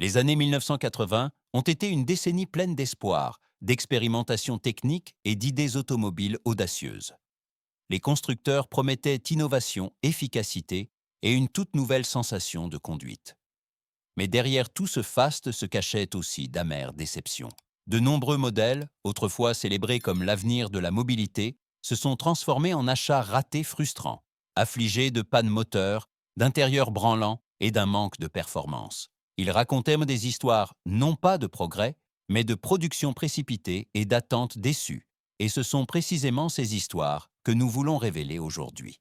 Les années 1980 ont été une décennie pleine d'espoir, d'expérimentation technique et d'idées automobiles audacieuses. Les constructeurs promettaient innovation, efficacité et une toute nouvelle sensation de conduite. Mais derrière tout ce faste se cachaient aussi d'amères déceptions. De nombreux modèles, autrefois célébrés comme l'avenir de la mobilité, se sont transformés en achats ratés frustrants, affligés de pannes moteurs, d'intérieurs branlants et d'un manque de performance. Ils racontaient des histoires non pas de progrès, mais de production précipitée et d'attentes déçues. Et ce sont précisément ces histoires que nous voulons révéler aujourd'hui.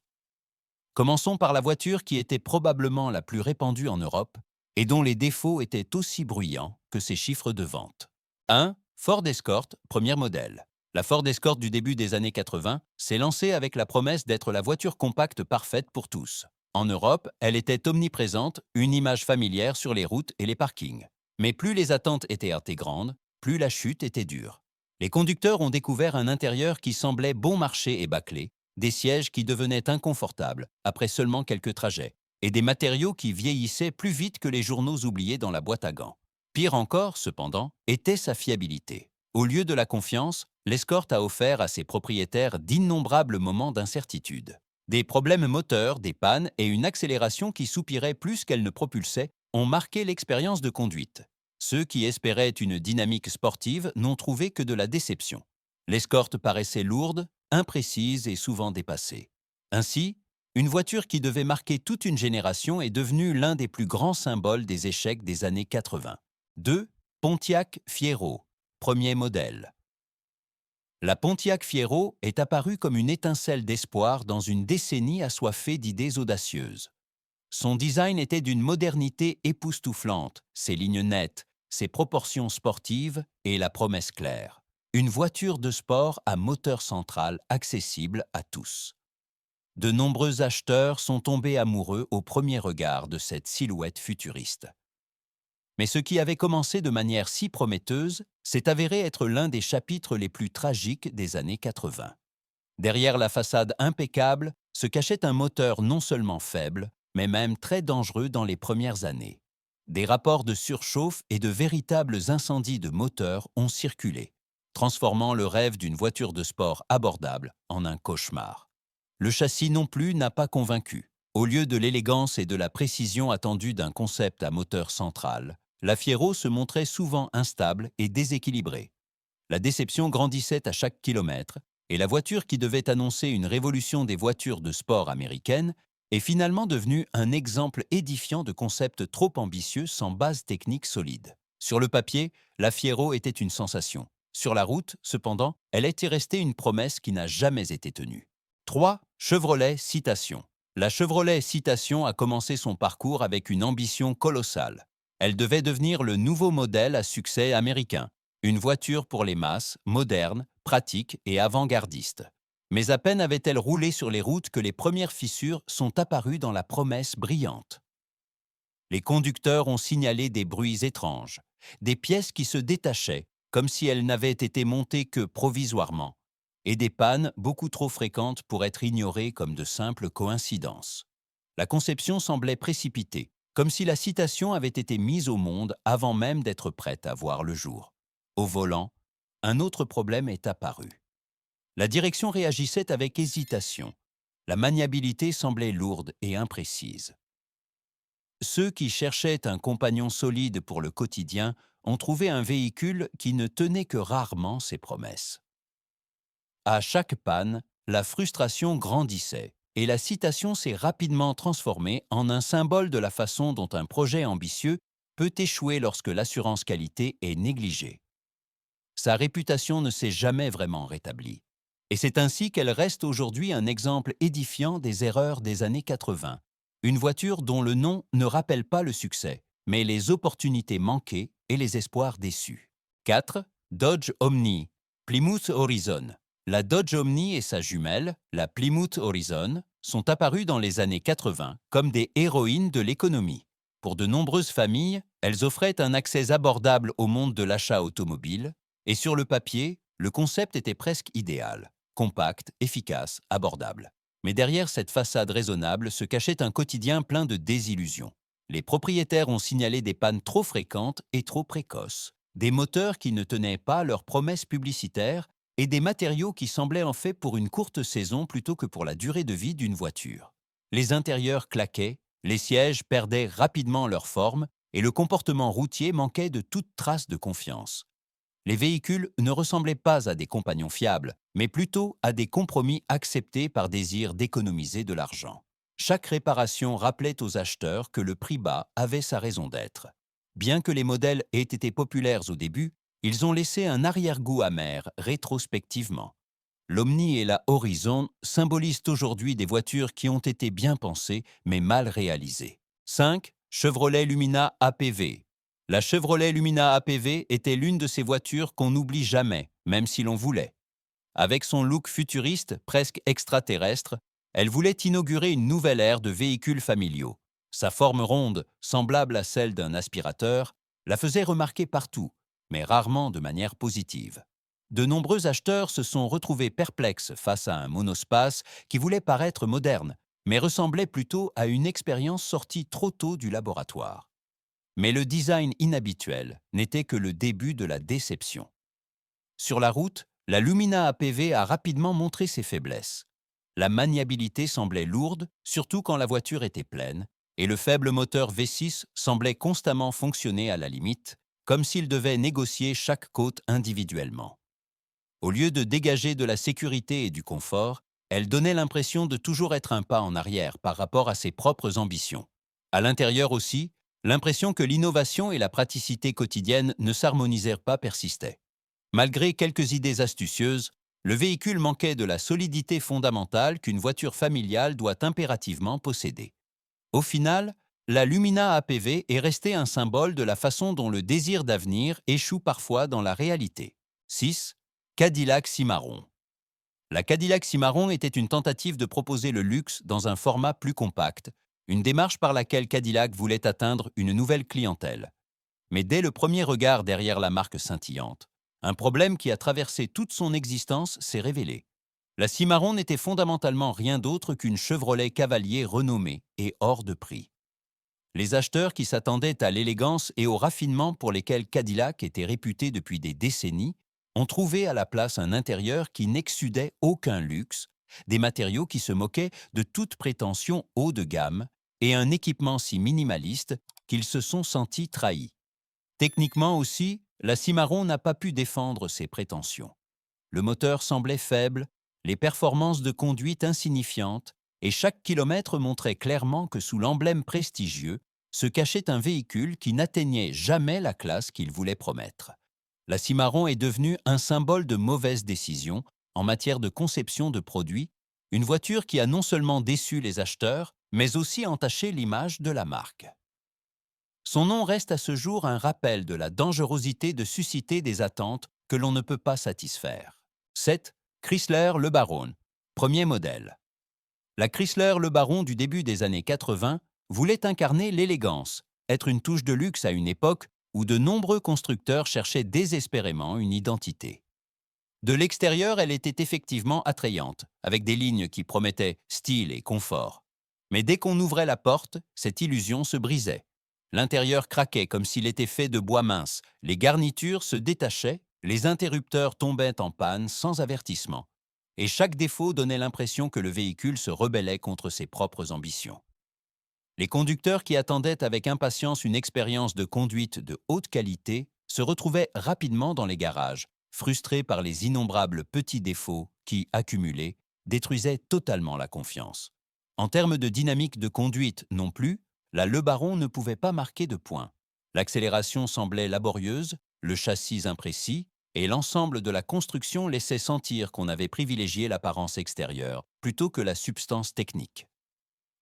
Commençons par la voiture qui était probablement la plus répandue en Europe et dont les défauts étaient aussi bruyants que ses chiffres de vente. 1. Ford Escort, premier modèle. La Ford Escort du début des années 80 s'est lancée avec la promesse d'être la voiture compacte parfaite pour tous. En Europe, elle était omniprésente, une image familière sur les routes et les parkings. Mais plus les attentes étaient grandes, plus la chute était dure. Les conducteurs ont découvert un intérieur qui semblait bon marché et bâclé, des sièges qui devenaient inconfortables après seulement quelques trajets, et des matériaux qui vieillissaient plus vite que les journaux oubliés dans la boîte à gants. Pire encore, cependant, était sa fiabilité. Au lieu de la confiance, l'Escort a offert à ses propriétaires d'innombrables moments d'incertitude. Des problèmes moteurs, des pannes et une accélération qui soupirait plus qu'elle ne propulsait ont marqué l'expérience de conduite. Ceux qui espéraient une dynamique sportive n'ont trouvé que de la déception. L'Escort paraissait lourde, imprécise et souvent dépassée. Ainsi, une voiture qui devait marquer toute une génération est devenue l'un des plus grands symboles des échecs des années 80. 2. Pontiac Fiero, premier modèle. La Pontiac Fiero est apparue comme une étincelle d'espoir dans une décennie assoiffée d'idées audacieuses. Son design était d'une modernité époustouflante, ses lignes nettes, ses proportions sportives et la promesse claire. Une voiture de sport à moteur central accessible à tous. De nombreux acheteurs sont tombés amoureux au premier regard de cette silhouette futuriste. Mais ce qui avait commencé de manière si prometteuse s'est avéré être l'un des chapitres les plus tragiques des années 80. Derrière la façade impeccable se cachait un moteur non seulement faible, mais même très dangereux dans les premières années. Des rapports de surchauffe et de véritables incendies de moteurs ont circulé, transformant le rêve d'une voiture de sport abordable en un cauchemar. Le châssis non plus n'a pas convaincu. Au lieu de l'élégance et de la précision attendues d'un concept à moteur central, la Fiero se montrait souvent instable et déséquilibrée. La déception grandissait à chaque kilomètre, et la voiture qui devait annoncer une révolution des voitures de sport américaines est finalement devenue un exemple édifiant de concepts trop ambitieux sans base technique solide. Sur le papier, la Fiero était une sensation. Sur la route, cependant, elle était restée une promesse qui n'a jamais été tenue. 3. Chevrolet Citation. La Chevrolet Citation a commencé son parcours avec une ambition colossale. Elle devait devenir le nouveau modèle à succès américain. Une voiture pour les masses, moderne, pratique et avant-gardiste. Mais à peine avait-elle roulé sur les routes que les premières fissures sont apparues dans la promesse brillante. Les conducteurs ont signalé des bruits étranges, des pièces qui se détachaient, comme si elles n'avaient été montées que provisoirement, et des pannes beaucoup trop fréquentes pour être ignorées comme de simples coïncidences. La conception semblait précipitée, comme si la citation avait été mise au monde avant même d'être prête à voir le jour. Au volant, un autre problème est apparu. La direction réagissait avec hésitation. La maniabilité semblait lourde et imprécise. Ceux qui cherchaient un compagnon solide pour le quotidien ont trouvé un véhicule qui ne tenait que rarement ses promesses. À chaque panne, la frustration grandissait et la citation s'est rapidement transformée en un symbole de la façon dont un projet ambitieux peut échouer lorsque l'assurance qualité est négligée. Sa réputation ne s'est jamais vraiment rétablie. Et c'est ainsi qu'elle reste aujourd'hui un exemple édifiant des erreurs des années 80. Une voiture dont le nom ne rappelle pas le succès, mais les opportunités manquées et les espoirs déçus. 4. Dodge Omni, Plymouth Horizon. La Dodge Omni et sa jumelle, la Plymouth Horizon, sont apparues dans les années 80 comme des héroïnes de l'économie. Pour de nombreuses familles, elles offraient un accès abordable au monde de l'achat automobile, et sur le papier, le concept était presque idéal, compact, efficace, abordable. Mais derrière cette façade raisonnable se cachait un quotidien plein de désillusions. les propriétaires ont signalé des pannes trop fréquentes et trop précoces, des moteurs qui ne tenaient pas leurs promesses publicitaires et des matériaux qui semblaient en fait pour une courte saison plutôt que pour la durée de vie d'une voiture. Les intérieurs claquaient, les sièges perdaient rapidement leur forme et le comportement routier manquait de toute trace de confiance. Les véhicules ne ressemblaient pas à des compagnons fiables, mais plutôt à des compromis acceptés par désir d'économiser de l'argent. Chaque réparation rappelait aux acheteurs que le prix bas avait sa raison d'être. Bien que les modèles aient été populaires au début, ils ont laissé un arrière-goût amer rétrospectivement. L'Omni et la Horizon symbolisent aujourd'hui des voitures qui ont été bien pensées mais mal réalisées. 5. Chevrolet Lumina APV. La Chevrolet Lumina APV était l'une de ces voitures qu'on n'oublie jamais, même si l'on voulait. Avec son look futuriste, presque extraterrestre, elle voulait inaugurer une nouvelle ère de véhicules familiaux. Sa forme ronde, semblable à celle d'un aspirateur, la faisait remarquer partout, mais rarement de manière positive. De nombreux acheteurs se sont retrouvés perplexes face à un monospace qui voulait paraître moderne, mais ressemblait plutôt à une expérience sortie trop tôt du laboratoire. Mais le design inhabituel n'était que le début de la déception. Sur la route, la Lumina APV a rapidement montré ses faiblesses. La maniabilité semblait lourde, surtout quand la voiture était pleine, et le faible moteur V6 semblait constamment fonctionner à la limite, comme s'il devait négocier chaque côte individuellement. Au lieu de dégager de la sécurité et du confort, elle donnait l'impression de toujours être un pas en arrière par rapport à ses propres ambitions. À l'intérieur aussi, l'impression que l'innovation et la praticité quotidienne ne s'harmonisèrent pas persistait. Malgré quelques idées astucieuses, le véhicule manquait de la solidité fondamentale qu'une voiture familiale doit impérativement posséder. Au final, la Lumina APV est restée un symbole de la façon dont le désir d'avenir échoue parfois dans la réalité. 6. Cadillac Cimarron. La Cadillac Cimarron était une tentative de proposer le luxe dans un format plus compact, une démarche par laquelle Cadillac voulait atteindre une nouvelle clientèle. Mais dès le premier regard derrière la marque scintillante, un problème qui a traversé toute son existence s'est révélé. La Cimarron n'était fondamentalement rien d'autre qu'une Chevrolet Cavalier renommée et hors de prix. Les acheteurs qui s'attendaient à l'élégance et au raffinement pour lesquels Cadillac était réputé depuis des décennies ont trouvé à la place un intérieur qui n'exsudait aucun luxe, des matériaux qui se moquaient de toute prétention haut de gamme et un équipement si minimaliste qu'ils se sont sentis trahis. Techniquement aussi, la Cimarron n'a pas pu défendre ses prétentions. Le moteur semblait faible, les performances de conduite insignifiantes, et chaque kilomètre montrait clairement que sous l'emblème prestigieux se cachait un véhicule qui n'atteignait jamais la classe qu'il voulait promettre. La Cimarron est devenue un symbole de mauvaise décision en matière de conception de produits, une voiture qui a non seulement déçu les acheteurs, mais aussi entaché l'image de la marque. Son nom reste à ce jour un rappel de la dangerosité de susciter des attentes que l'on ne peut pas satisfaire. 7. Chrysler Le Baron, premier modèle. La Chrysler Le Baron du début des années 80 voulait incarner l'élégance, être une touche de luxe à une époque où de nombreux constructeurs cherchaient désespérément une identité. De l'extérieur, elle était effectivement attrayante, avec des lignes qui promettaient style et confort. Mais dès qu'on ouvrait la porte, cette illusion se brisait. L'intérieur craquait comme s'il était fait de bois mince, les garnitures se détachaient, les interrupteurs tombaient en panne sans avertissement. Et chaque défaut donnait l'impression que le véhicule se rebellait contre ses propres ambitions. Les conducteurs qui attendaient avec impatience une expérience de conduite de haute qualité se retrouvaient rapidement dans les garages, frustrés par les innombrables petits défauts qui, accumulés, détruisaient totalement la confiance. En termes de dynamique de conduite non plus, la Le Baron ne pouvait pas marquer de points. L'accélération semblait laborieuse, le châssis imprécis, et l'ensemble de la construction laissait sentir qu'on avait privilégié l'apparence extérieure plutôt que la substance technique.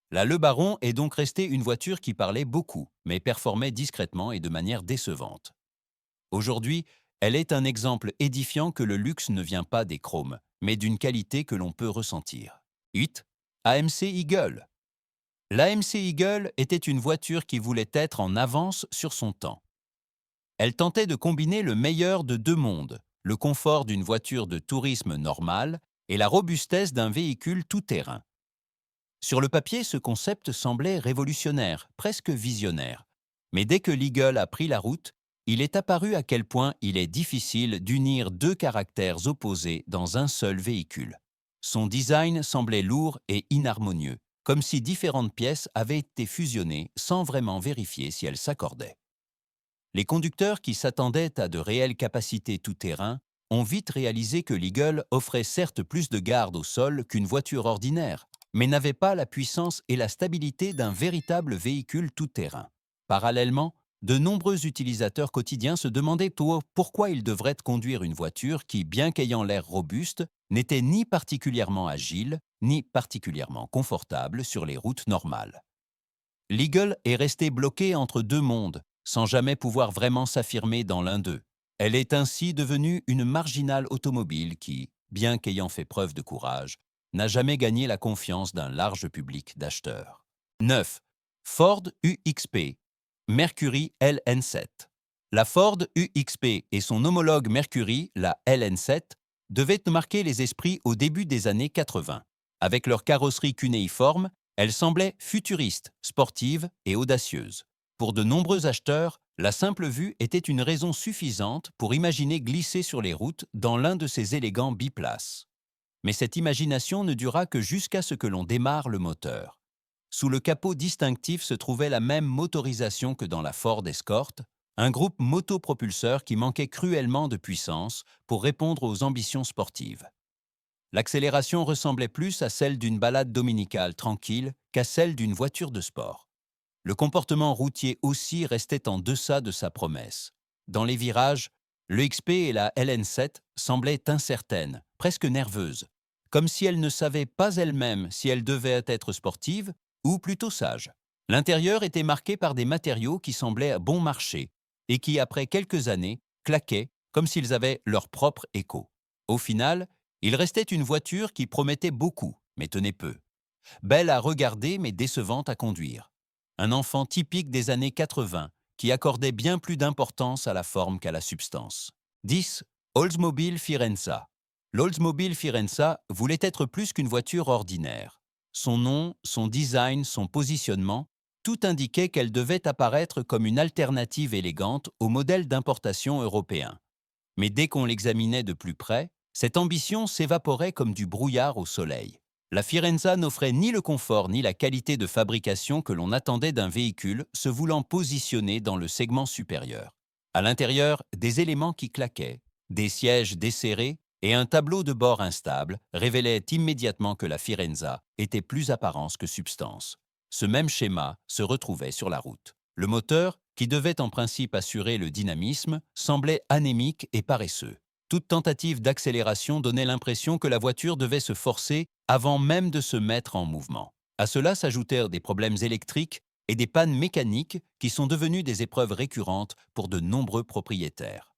La Le Baron est donc restée une voiture qui parlait beaucoup, mais performait discrètement et de manière décevante. Aujourd'hui, elle est un exemple édifiant que le luxe ne vient pas des chromes, mais d'une qualité que l'on peut ressentir. 8. AMC Eagle. L'AMC Eagle était une voiture qui voulait être en avance sur son temps. Elle tentait de combiner le meilleur de deux mondes, le confort d'une voiture de tourisme normale et la robustesse d'un véhicule tout-terrain. Sur le papier, ce concept semblait révolutionnaire, presque visionnaire. Mais dès que l'Eagle a pris la route, il est apparu à quel point il est difficile d'unir deux caractères opposés dans un seul véhicule. Son design semblait lourd et inharmonieux, comme si différentes pièces avaient été fusionnées sans vraiment vérifier si elles s'accordaient. Les conducteurs qui s'attendaient à de réelles capacités tout-terrain ont vite réalisé que l'Eagle offrait certes plus de garde au sol qu'une voiture ordinaire, mais n'avait pas la puissance et la stabilité d'un véritable véhicule tout-terrain. Parallèlement, de nombreux utilisateurs quotidiens se demandaient pourquoi ils devraient conduire une voiture qui, bien qu'ayant l'air robuste, n'était ni particulièrement agile, ni particulièrement confortable sur les routes normales. L'Eagle est restée bloquée entre deux mondes, sans jamais pouvoir vraiment s'affirmer dans l'un d'eux. Elle est ainsi devenue une marginale automobile qui, bien qu'ayant fait preuve de courage, n'a jamais gagné la confiance d'un large public d'acheteurs. 9. Ford UXP, Mercury LN7. La Ford UXP et son homologue Mercury, la LN7, devaient marquer les esprits au début des années 80. Avec leur carrosserie cunéiforme, elle semblait futuriste, sportive et audacieuse. Pour de nombreux acheteurs, la simple vue était une raison suffisante pour imaginer glisser sur les routes dans l'un de ces élégants biplaces. Mais cette imagination ne dura que jusqu'à ce que l'on démarre le moteur. Sous le capot distinctif se trouvait la même motorisation que dans la Ford Escort, un groupe motopropulseur qui manquait cruellement de puissance pour répondre aux ambitions sportives. L'accélération ressemblait plus à celle d'une balade dominicale tranquille qu'à celle d'une voiture de sport. Le comportement routier aussi restait en deçà de sa promesse. Dans les virages, le XP et la LN7 semblaient incertaines, presque nerveuses, comme si elles ne savaient pas elles-mêmes si elles devaient être sportives ou plutôt sages. L'intérieur était marqué par des matériaux qui semblaient bon marché et qui, après quelques années, claquaient comme s'ils avaient leur propre écho. Au final, il restait une voiture qui promettait beaucoup, mais tenait peu. Belle à regarder, mais décevante à conduire. Un enfant typique des années 80, qui accordait bien plus d'importance à la forme qu'à la substance. 10. Oldsmobile Firenza. L'Oldsmobile Firenza voulait être plus qu'une voiture ordinaire. Son nom, son design, son positionnement, tout indiquait qu'elle devait apparaître comme une alternative élégante au modèle d'importation européen. Mais dès qu'on l'examinait de plus près, cette ambition s'évaporait comme du brouillard au soleil. La Firenza n'offrait ni le confort ni la qualité de fabrication que l'on attendait d'un véhicule se voulant positionner dans le segment supérieur. À l'intérieur, des éléments qui claquaient, des sièges desserrés et un tableau de bord instable révélaient immédiatement que la Firenza était plus apparence que substance. Ce même schéma se retrouvait sur la route. Le moteur, qui devait en principe assurer le dynamisme, semblait anémique et paresseux. Toute tentative d'accélération donnait l'impression que la voiture devait se forcer avant même de se mettre en mouvement. À cela s'ajoutèrent des problèmes électriques et des pannes mécaniques qui sont devenues des épreuves récurrentes pour de nombreux propriétaires.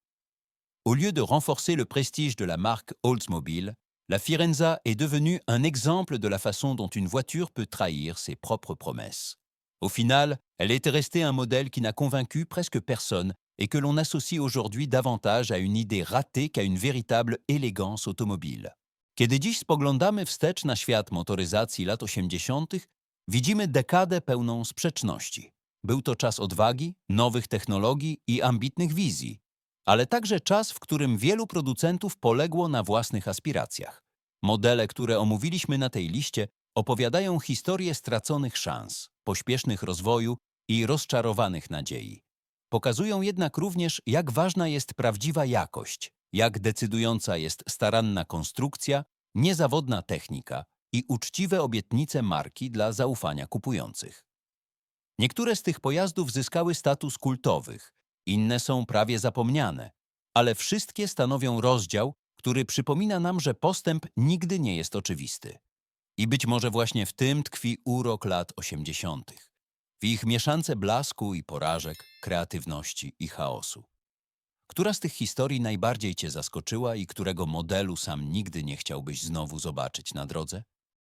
Au lieu de renforcer le prestige de la marque Oldsmobile, la Firenza est devenue un exemple de la façon dont une voiture peut trahir ses propres promesses. Au final, elle est restée un modèle qui n'a convaincu presque personne et que l'on associe aujourd'hui davantage à une idée ratée qu'à une véritable élégance automobile. Kiedy dziś spoglądamy wstecz na świat motoryzacji lat 80., widzimy dekadę pełną sprzeczności. Był to czas odwagi, nowych technologii i ambitnych wizji, ale także czas, w którym wielu producentów poległo na własnych aspiracjach. Modele, które omówiliśmy na tej liście, opowiadają historię straconych szans, pośpiesznych rozwoju i rozczarowanych nadziei. Pokazują jednak również, jak ważna jest prawdziwa jakość, jak decydująca jest staranna konstrukcja, niezawodna technika i uczciwe obietnice marki dla zaufania kupujących. Niektóre z tych pojazdów zyskały status kultowych, inne są prawie zapomniane, ale wszystkie stanowią rozdział, który przypomina nam, że postęp nigdy nie jest oczywisty. I być może właśnie w tym tkwi urok lat 80., w ich mieszance blasku i porażek, kreatywności i chaosu. Która z tych historii najbardziej Cię zaskoczyła i którego modelu sam nigdy nie chciałbyś znowu zobaczyć na drodze?